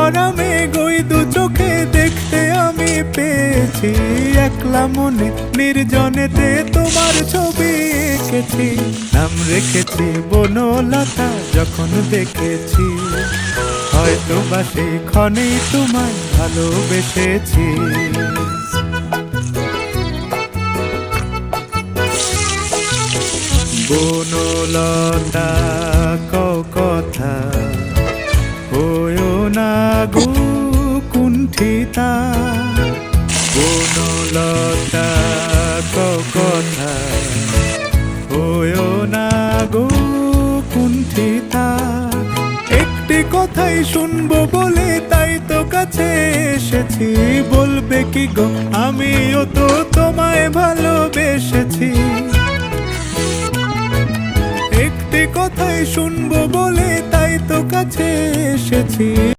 ভরা মেঘ ওই দু চোখে দেখতে আমি পেয়েছি। একলা মনে নির্জনেতে তোমার ছবি এঁকেছি, নাম রেখেছি বনলতা যখন দেখেছি। হয়তো বা সেই ক্ষণেই তোমায় ভালোবেসেছি। বনলতা কও কথা, হয়ো না গো কুণ্ঠিতা। বনলতা কও কথা, হয়ো না গো কুণ্ঠিতা। একটি কথাই শুনবো বলে তাই তো কাছে এসেছি। বলবে কি গো আমিও তো তোমায় ভালোবেসেছি। একটি কথাই শুনবো